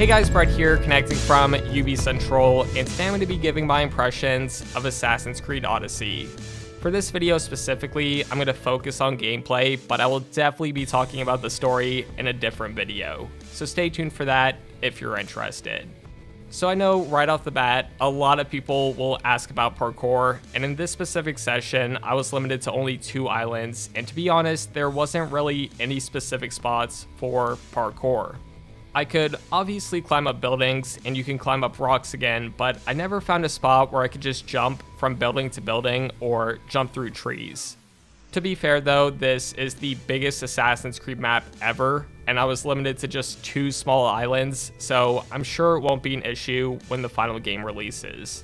Hey guys, Brett here, connecting from UbiCentral, and today I'm going to be giving my impressions of Assassin's Creed Odyssey. For this video specifically, I'm going to focus on gameplay, but I will definitely be talking about the story in a different video, so stay tuned for that if you're interested. So I know right off the bat, a lot of people will ask about parkour, and in this specific session, I was limited to only 2 islands, and to be honest, there wasn't really any specific spots for parkour. I could obviously climb up buildings, and you can climb up rocks again, but I never found a spot where I could just jump from building to building or jump through trees. To be fair though, this is the biggest Assassin's Creed map ever, and I was limited to just 2 small islands, so I'm sure it won't be an issue when the final game releases.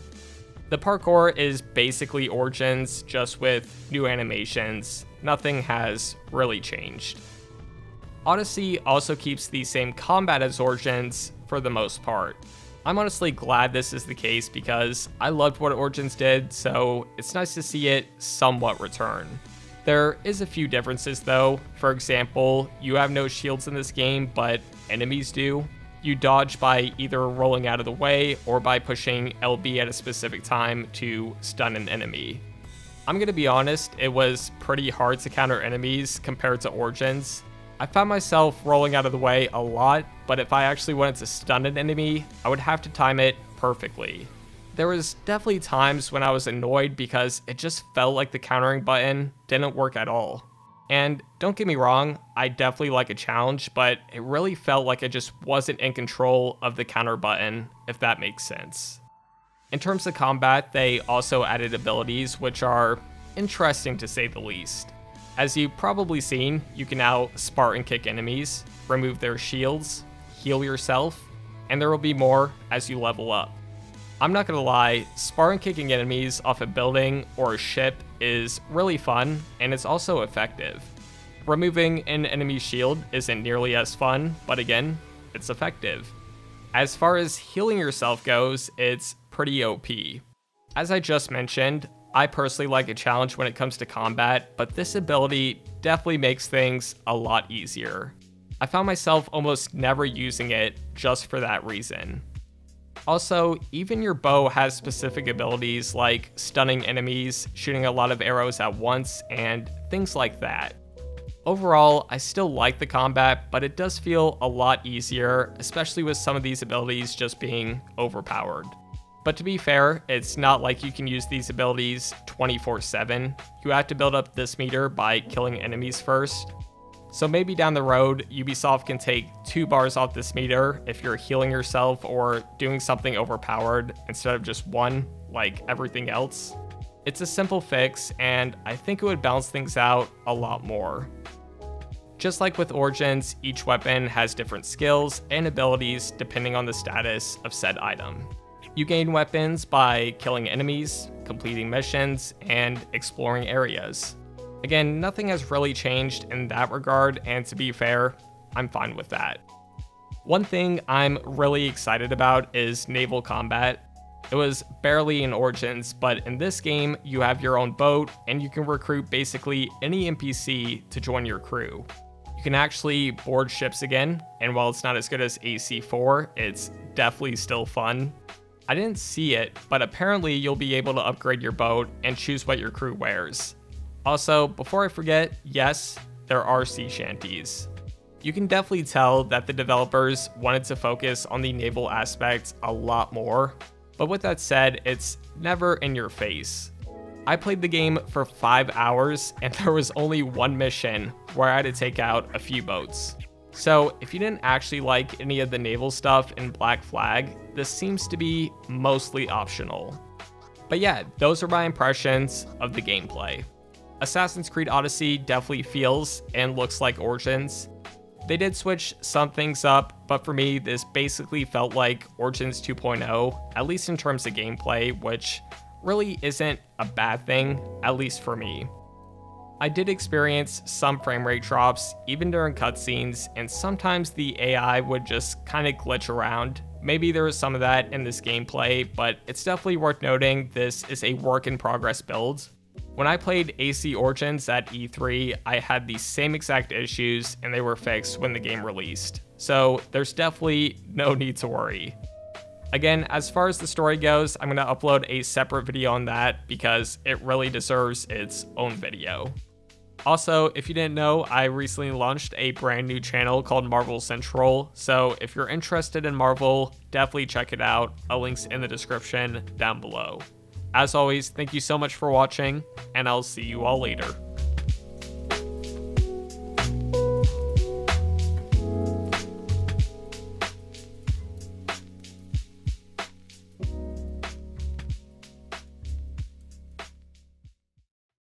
The parkour is basically Origins, just with new animations. Nothing has really changed. Odyssey also keeps the same combat as Origins for the most part. I'm honestly glad this is the case because I loved what Origins did, so it's nice to see it somewhat return. There is a few differences though. For example, you have no shields in this game, but enemies do. You dodge by either rolling out of the way or by pushing LB at a specific time to stun an enemy. I'm gonna be honest, it was pretty hard to counter enemies compared to Origins. I found myself rolling out of the way a lot, but if I actually wanted to stun an enemy, I would have to time it perfectly. There was definitely times when I was annoyed because it just felt like the countering button didn't work at all. And don't get me wrong, I definitely like a challenge, but it really felt like I just wasn't in control of the counter button, if that makes sense. In terms of combat, they also added abilities which are interesting to say the least. As you've probably seen, you can now Spartan kick enemies, remove their shields, heal yourself, and there will be more as you level up. I'm not gonna lie, Spartan kicking enemies off a building or a ship is really fun, and it's also effective. Removing an enemy's shield isn't nearly as fun, but again, it's effective. As far as healing yourself goes, it's pretty OP. As I just mentioned, I personally like a challenge when it comes to combat, but this ability definitely makes things a lot easier. I found myself almost never using it just for that reason. Also, even your bow has specific abilities like stunning enemies, shooting a lot of arrows at once, and things like that. Overall, I still like the combat, but it does feel a lot easier, especially with some of these abilities just being overpowered. But to be fair, it's not like you can use these abilities 24/7. You have to build up this meter by killing enemies first. So maybe down the road, Ubisoft can take 2 bars off this meter if you're healing yourself or doing something overpowered instead of just 1, like everything else. It's a simple fix, and I think it would balance things out a lot more. Just like with Origins, each weapon has different skills and abilities depending on the status of said item. You gain weapons by killing enemies, completing missions, and exploring areas. Again, nothing has really changed in that regard, and to be fair, I'm fine with that. One thing I'm really excited about is Naval Combat. It was barely in Origins, but in this game, you have your own boat, and you can recruit basically any NPC to join your crew. You can actually board ships again, and while it's not as good as AC4, it's definitely still fun. I didn't see it, but apparently you'll be able to upgrade your boat and choose what your crew wears. Also, before I forget, yes, there are sea shanties. You can definitely tell that the developers wanted to focus on the naval aspect a lot more, but with that said, it's never in your face. I played the game for 5 hours, and there was only 1 mission where I had to take out a few boats. So if you didn't actually like any of the naval stuff in Black Flag, this seems to be mostly optional. But yeah, those are my impressions of the gameplay. Assassin's Creed Odyssey definitely feels and looks like Origins. They did switch some things up, but for me, this basically felt like Origins 2.0, at least in terms of gameplay, which really isn't a bad thing, at least for me. I did experience some frame rate drops, even during cutscenes, and sometimes the AI would just kind of glitch around. Maybe there was some of that in this gameplay, but it's definitely worth noting this is a work in progress build. When I played AC Origins at E3, I had the same exact issues and they were fixed when the game released. So there's definitely no need to worry. Again, as far as the story goes, I'm going to upload a separate video on that because it really deserves its own video. Also, if you didn't know, I recently launched a brand new channel called Marvel Central, so if you're interested in Marvel, definitely check it out. A link's in the description down below. As always, thank you so much for watching, and I'll see you all later.